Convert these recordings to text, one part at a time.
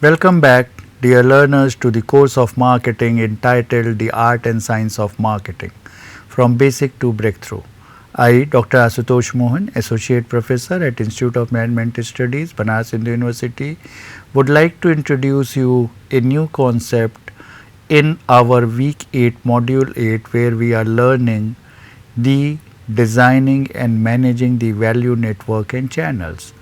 Welcome back, dear learners, to the course of marketing entitled The Art and Science of Marketing From Basic to Breakthrough. I, Dr. Asutosh Mohan, Associate Professor at Institute of Management Studies, Banaras Hindu University, would like to introduce you a new concept in our Week 8, Module 8, where we are learning the designing and managing the value network and channels.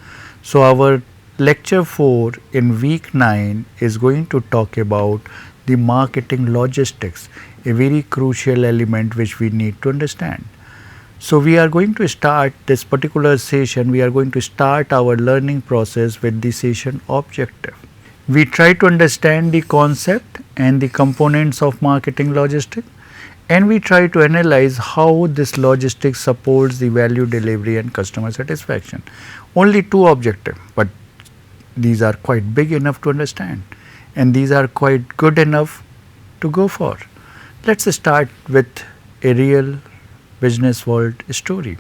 So, our lecture 4 in week 9 is going to talk about the marketing logistics, a very crucial element which we need to understand. So, we are going to start this particular session, we are going to start our learning process with the session objective. We try to understand the concept and the components of marketing logistics, and we try to analyze how this logistics supports the value delivery and customer satisfaction. Only two objectives, but these are quite big enough to understand, and these are quite good enough to go for. Let's start with a real business world story.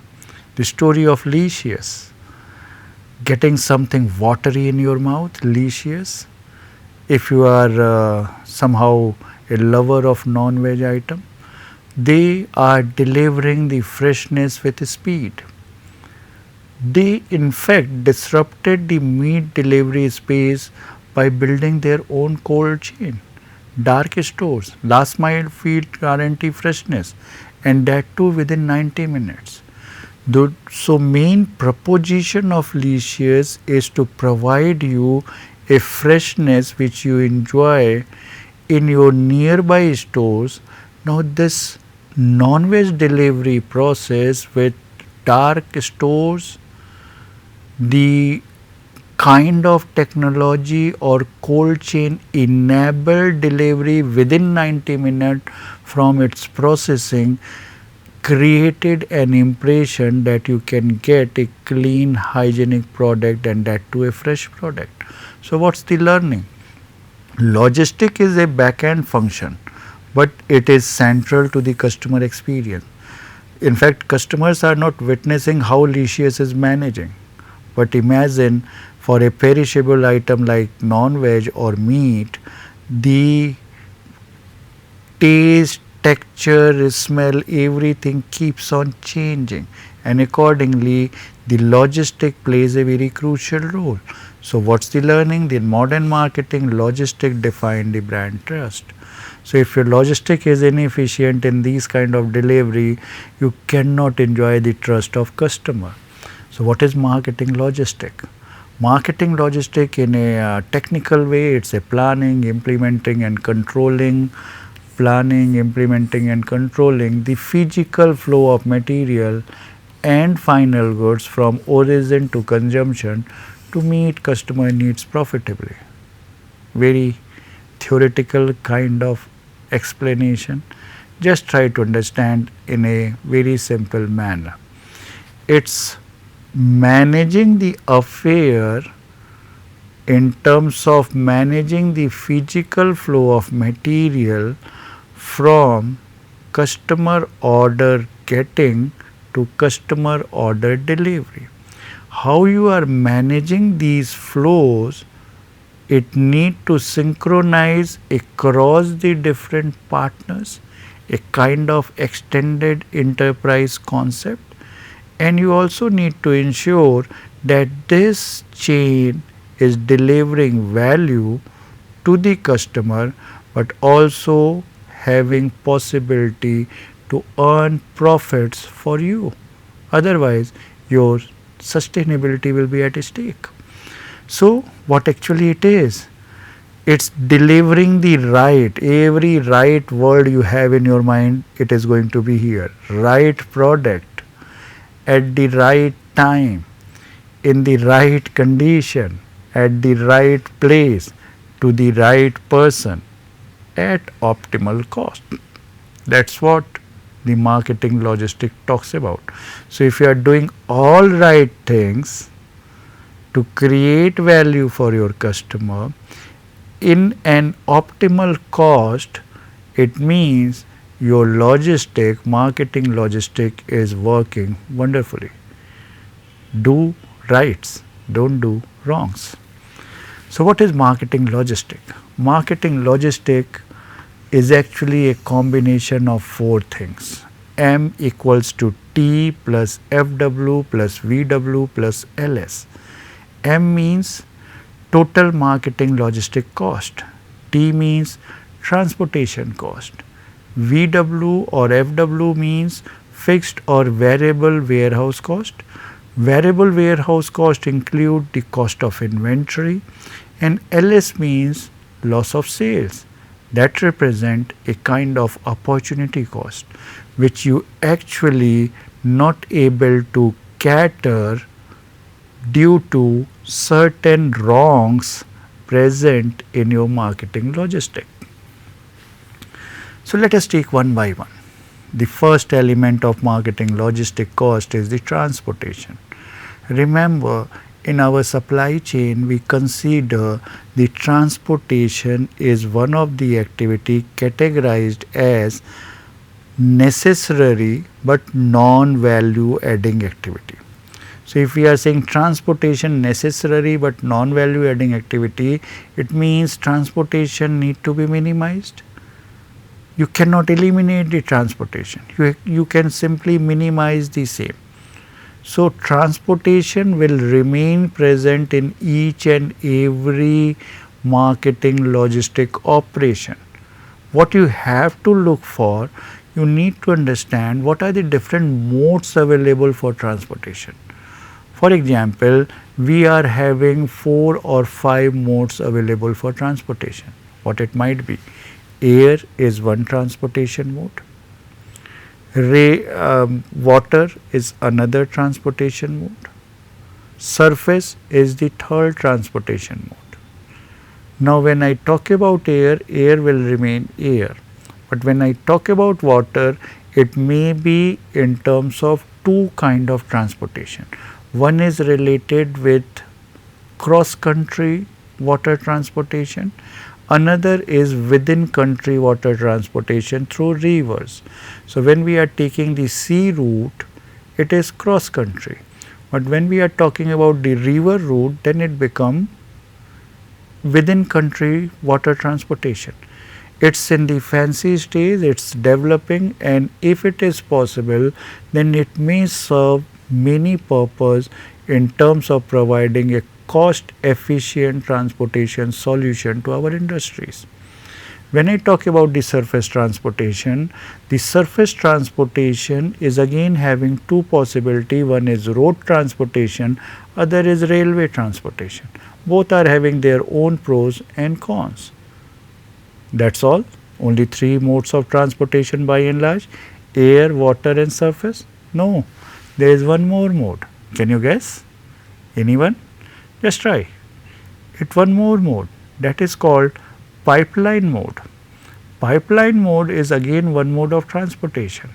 The story of Licious. Getting something watery in your mouth, Licious. If you are somehow a lover of non-veg item, they are delivering the freshness with speed. They in fact disrupted the meat delivery space by building their own cold chain, dark stores, last mile field guarantee freshness, and that too within 90 minutes. So main proposition of Licious is to provide you a freshness which you enjoy in your nearby stores. Now this non-veg delivery process with dark stores, the kind of technology or cold chain enabled delivery within 90 minutes from its processing created an impression that you can get a clean hygienic product, and that too a fresh product. So what's the learning? Logistic is a back-end function, but it is central to the customer experience. In fact, customers are not witnessing how Licious is managing. But imagine for a perishable item like non-veg or meat, the taste, texture, smell, everything keeps on changing, and accordingly the logistic plays a very crucial role. So what's the learning? The modern marketing logistic define the brand trust. So if your logistic is inefficient in these kind of delivery, you cannot enjoy the trust of customer. So what is marketing logistic? Marketing logistic in a technical way, it's a planning, implementing and controlling, the physical flow of material and final goods from origin to consumption to meet customer needs profitably. Very theoretical kind of explanation. Just try to understand in a very simple manner. It's managing the affair in terms of managing the physical flow of material from customer order getting to customer order delivery. How you are managing these flows, it need to synchronize across the different partners, a kind of extended enterprise concept, and you also need to ensure that this chain is delivering value to the customer, but also having possibility to earn profits for you. Otherwise, your sustainability will be at stake. So what actually it is? It's delivering the right, every right word you have in your mind, it is going to be here. Right product at the right time, in the right condition, at the right place, to the right person, at optimal cost. That's what the marketing logistic talks about. So if you are doing all right things to create value for your customer in an optimal cost, it means your marketing logistic is working wonderfully. Do rights, don't do wrongs. So what is marketing logistic? Marketing logistic is actually a combination of four things. M equals to T plus FW plus VW plus LS. M means total marketing logistic cost. T means transportation cost. VW or FW means fixed or variable warehouse cost. Variable warehouse cost include the cost of inventory, and LS means loss of sales. That represent a kind of opportunity cost which you actually not able to cater due to certain wrongs present in your marketing logistic. So let us take one by one. The first element of marketing logistic cost is the transportation. Remember, in our supply chain we consider the transportation is one of the activity categorized as necessary but non-value adding activity. So if we are saying transportation necessary but non-value adding activity, it means transportation need to be minimized. You cannot eliminate the transportation, you can simply minimize the same. So transportation will remain present in each and every marketing logistic operation. What you have to look for, you need to understand what are the different modes available for transportation. For example, we are having 4 or 5 modes available for transportation. What it might be? Air is one transportation mode. Water is another transportation mode. Surface is the third transportation mode. Now when I talk about air, air will remain air. But when I talk about water, it may be in terms of two kind of transportation. One is related with cross country water transportation. Another is within country water transportation through rivers. So when we are taking the sea route, it is cross country. But when we are talking about the river route, then it becomes within country water transportation. It's in the fancy stage, it's developing, and if it is possible, then it may serve many purpose in terms of providing a cost efficient transportation solution to our industries. When I talk about the surface transportation is again having two possibility. One is road transportation, other is railway transportation. Both are having their own pros and cons. That's all. Only 3 modes of transportation by and large: air, water and surface. No, there is one more mode. Can you guess? Anyone? Just try. It's one more mode, that is called pipeline mode. Pipeline mode is again one mode of transportation.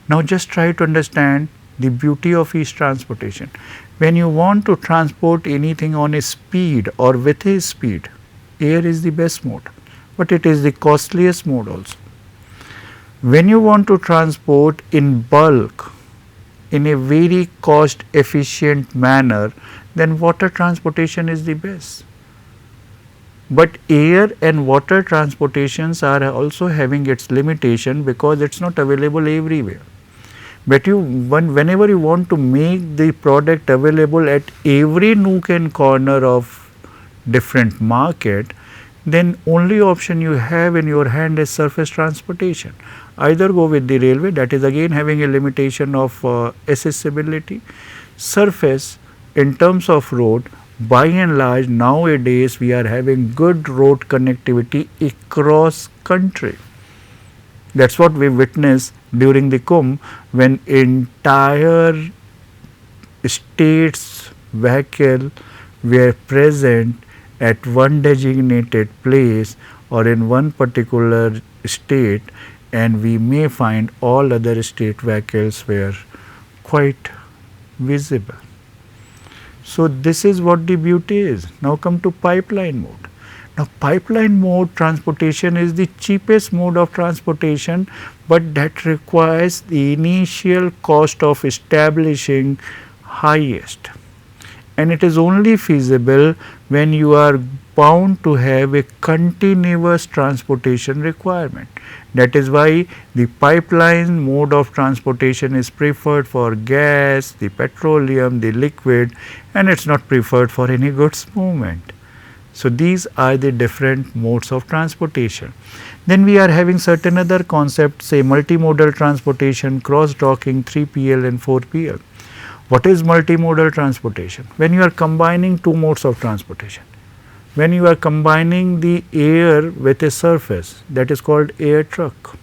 Now just try to understand the beauty of each transportation. When you want to transport anything on a speed or with a speed, air is the best mode, but it is the costliest mode also. When you want to transport in bulk in a very cost efficient manner, then water transportation is the best. But air and water transportations are also having its limitation because it's not available everywhere. But whenever you want to make the product available at every nook and corner of different market, then only option you have in your hand is surface transportation. Either go with the railway, that is again having a limitation of accessibility. Surface, in terms of road, by and large nowadays we are having good road connectivity across country. That's what we witnessed during the Kumbh, when entire states vehicle were present at one designated place or in one particular state, and we may find all other state vehicles were quite visible. So this is what the beauty is. Now come to pipeline mode. Now pipeline mode transportation is the cheapest mode of transportation, but that requires the initial cost of establishing highest. and it is only feasible when you are bound to have a continuous transportation requirement. That is why the pipeline mode of transportation is preferred for gas, the petroleum, the liquid, and it is not preferred for any goods movement. So, these are the different modes of transportation. Then we are having certain other concepts, say multimodal transportation, cross docking, 3PL and 4PL. What is multimodal transportation? When you are combining two modes of transportation. When you are combining the air with a surface, that is called air truck.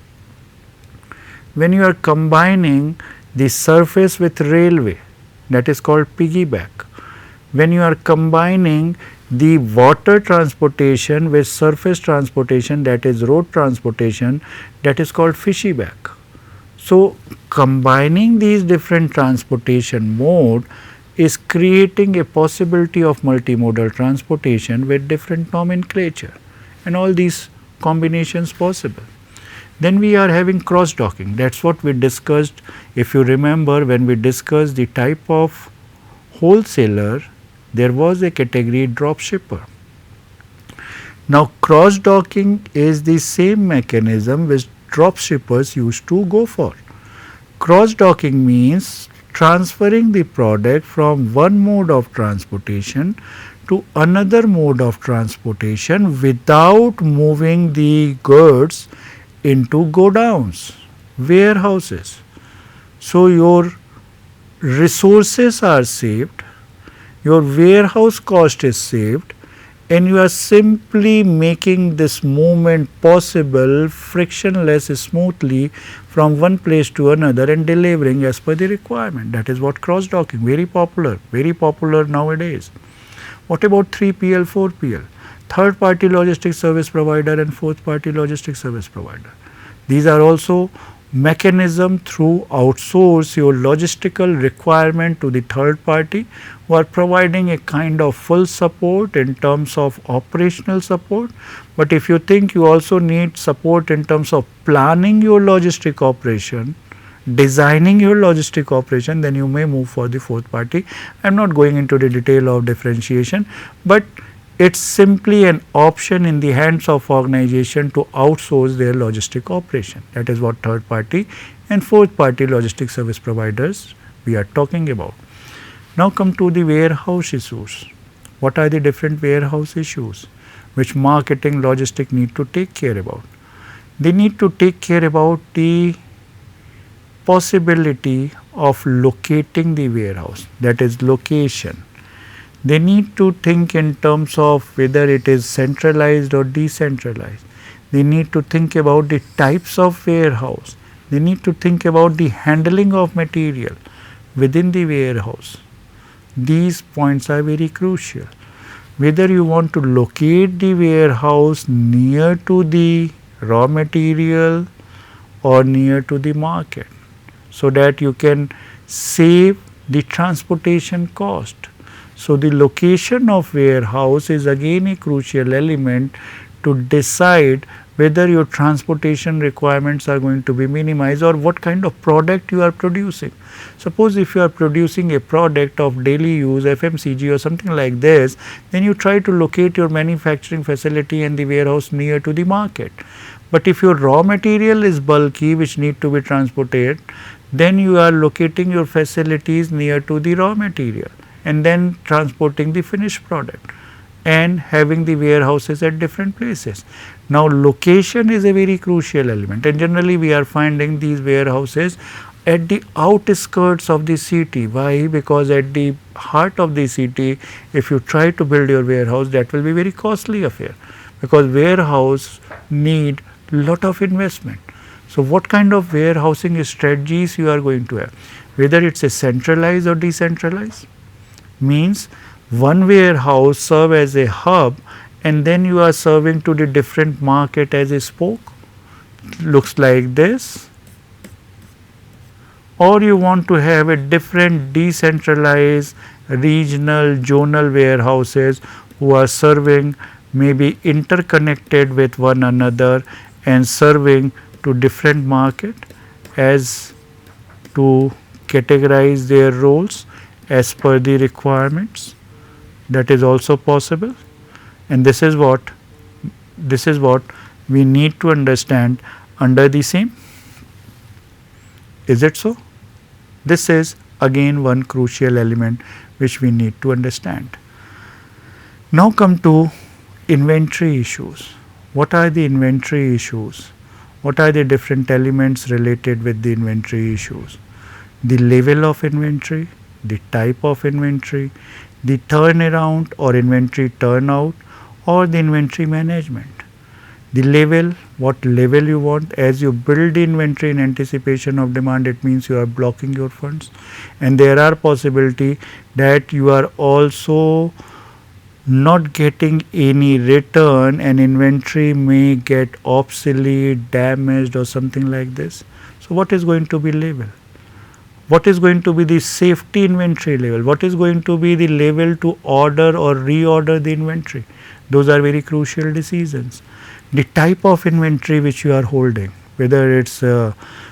When you are combining the surface with railway, that is called piggyback. When you are combining the water transportation with surface transportation, that is road transportation, that is called fishyback. So, combining these different transportation mode is creating a possibility of multimodal transportation with different nomenclature, and all these combinations possible. Then we are having cross docking. That is what we discussed. If you remember, when we discussed the type of wholesaler, there was a category drop shipper. Now, cross docking is the same mechanism which drop shippers used to go for. Cross docking means transferring the product from one mode of transportation to another mode of transportation without moving the goods into godowns, warehouses. So, your resources are saved, your warehouse cost is saved, and you are simply making this movement possible frictionless, smoothly from one place to another and delivering as per the requirement. That is what cross docking, very popular nowadays. What about 3PL, 4PL? Third party logistics service provider and fourth party logistics service provider. These are also mechanism through outsource your logistical requirement to the third party, who are providing a kind of full support in terms of operational support. But if you think you also need support in terms of planning your logistic operation, designing your logistic operation, then you may move for the fourth party. I am not going into the detail of differentiation, but it is simply an option in the hands of organization to outsource their logistic operation. That is what third party and fourth party logistic service providers we are talking about. Now come to the warehouse issues. What are the different warehouse issues which marketing logistic need to take care about? They need to take care about the possibility of locating the warehouse, that is location. They need to think in terms of whether it is centralized or decentralized. They need to think about the types of warehouse. They need to think about the handling of material within the warehouse. These points are very crucial. Whether you want to locate the warehouse near to the raw material or near to the market, so that you can save the transportation cost. So, the location of warehouse is again a crucial element to decide whether your transportation requirements are going to be minimized or what kind of product you are producing. Suppose if you are producing a product of daily use, FMCG or something like this, then you try to locate your manufacturing facility and the warehouse near to the market. But if your raw material is bulky which need to be transported, then you are locating your facilities near to the raw material and then transporting the finished product and having the warehouses at different places. Now, location is a very crucial element, and generally we are finding these warehouses at the outskirts of the city. Why? Because at the heart of the city, if you try to build your warehouse, that will be very costly affair, because warehouse need lot of investment. So, what kind of warehousing strategies you are going to have, whether it is a centralized or decentralized? Means one warehouse serve as a hub and then you are serving to the different market as a spoke, looks like this, or you want to have a different decentralized regional zonal warehouses who are serving, maybe interconnected with one another and serving to different market as to categorize their roles as per the requirements. That is also possible, and this is what we need to understand under the same. Is it so? This is again one crucial element which we need to understand. Now come to inventory issues. What are the inventory issues? What are the different elements related with the inventory issues? The level of inventory, the type of inventory, the turnaround or inventory turnout, or the inventory management. The level, what level you want. As you build the inventory in anticipation of demand, it means you are blocking your funds, and there are possibility that you are also not getting any return, and inventory may get obsolete, damaged, or something like this. So what is going to be level? What is going to be the safety inventory level? What is going to be the level to order or reorder the inventory? Those are very crucial decisions. The type of inventory which you are holding, whether it's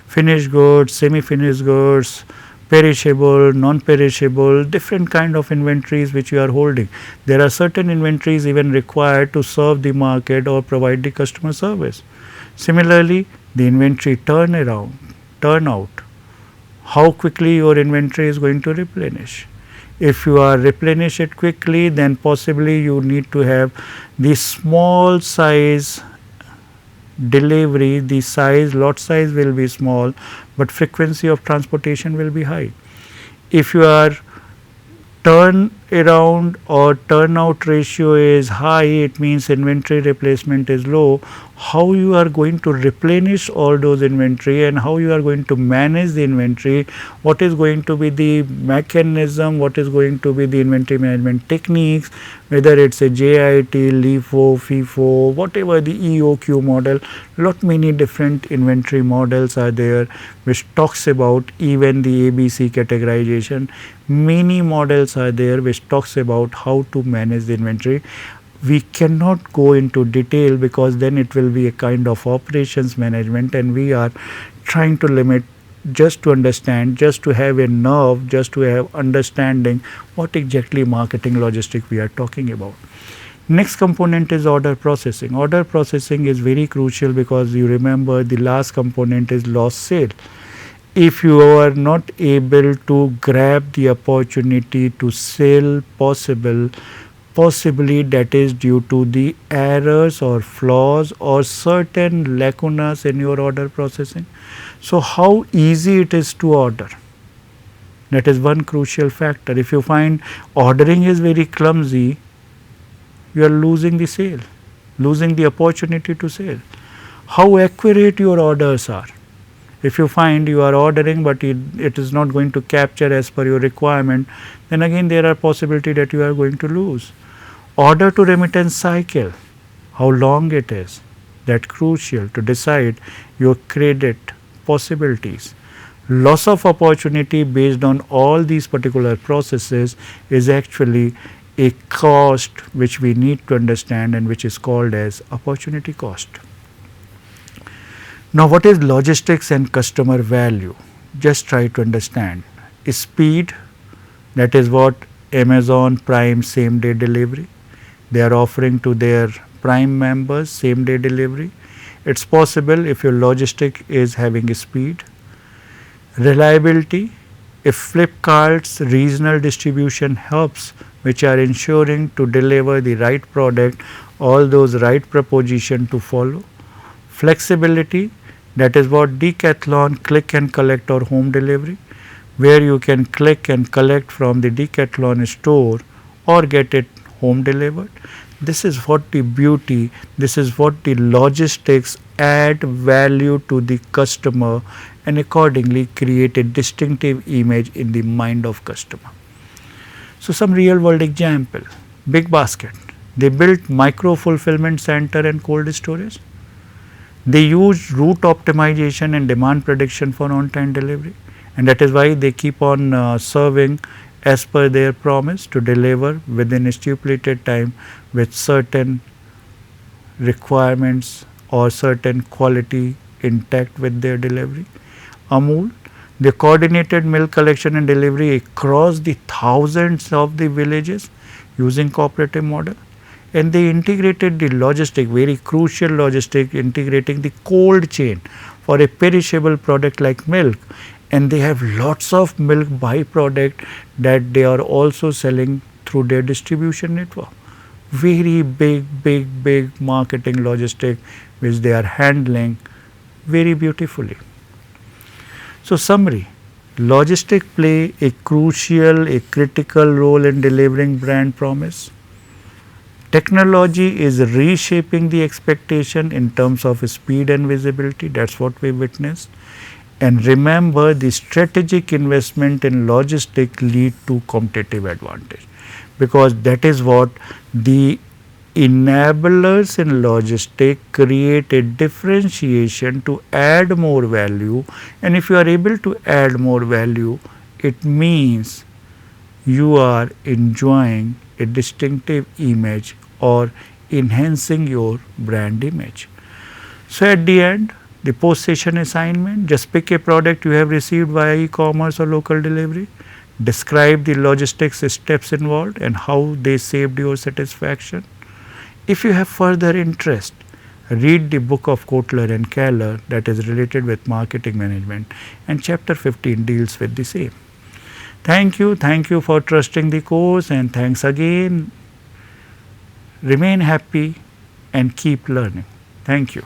finished goods, semi-finished goods, perishable, non-perishable, different kind of inventories which you are holding. There are certain inventories even required to serve the market or provide the customer service. Similarly, the inventory turnout, how quickly your inventory is going to replenish. If you are replenish it quickly, then possibly you need to have the small size delivery. The lot size will be small, but frequency of transportation will be high. If your turn around or turnout ratio is high, it means inventory replacement is low. How you are going to replenish all those inventory, and how you are going to manage the inventory, what is going to be the mechanism, what is going to be the inventory management techniques, whether it's a JIT, LIFO, FIFO, whatever the EOQ model. Lot many different inventory models are there which talks about even the ABC categorization. Many models are there which talks about how to manage the inventory. We cannot go into detail because then it will be a kind of operations management, and we are trying to limit just to understand, just to have a nerve, just to have understanding what exactly marketing logistic we are talking about. Next component is order processing. Order processing is very crucial because you remember the last component is lost sale. If you are not able to grab the opportunity to sell possibly that is due to the errors or flaws or certain lacunas in your order processing. So how easy it is to order, that is one crucial factor. If you find ordering is very clumsy, you are losing the sale, losing the opportunity to sell. How accurate your orders are. If you find you are ordering but it is not going to capture as per your requirement, then again there are possibility that you are going to lose. Order to remittance cycle, how long it is, that crucial to decide your credit possibilities. Loss of opportunity based on all these particular processes is actually a cost which we need to understand, and which is called as opportunity cost. Now what is logistics and customer value? Just try to understand. Speed, that is what Amazon Prime same day delivery. They are offering to their Prime members same day delivery. It's possible if your logistic is having speed. Reliability, if Flipkart's regional distribution hubs which are ensuring to deliver the right product, all those right proposition to follow. Flexibility, that is what Decathlon click and collect or home delivery, where you can click and collect from the Decathlon store or get it home delivered. This is what the beauty, this is what the logistics add value to the customer and accordingly create a distinctive image in the mind of customer. So some real world example, Big Basket, they built micro fulfillment center and cold storage. They use route optimization and demand prediction for on-time delivery, and that is why they keep on serving as per their promise to deliver within a stipulated time with certain requirements or certain quality intact with their delivery. Amul, they coordinated milk collection and delivery across the thousands of the villages using cooperative model, and they integrated the logistic, very crucial logistic, integrating the cold chain for a perishable product like milk, and they have lots of milk byproduct that they are also selling through their distribution network. Very big marketing logistic which they are handling very beautifully. So summary, logistic play a crucial, a critical role in delivering brand promise. Technology is reshaping the expectation in terms of speed and visibility. That's what we witnessed. And remember, the strategic investment in logistics lead to competitive advantage, because that is what the enablers in logistics create a differentiation to add more value. And if you are able to add more value, it means you are enjoying a distinctive image or enhancing your brand image. So at the end, the post session assignment, just pick a product you have received via e-commerce or local delivery, describe the logistics steps involved and how they saved your satisfaction. If you have further interest, read the book of Kotler and Keller that is related with marketing management, and chapter 15 deals with the same. Thank you for trusting the course, and thanks again. Remain happy and keep learning. Thank you.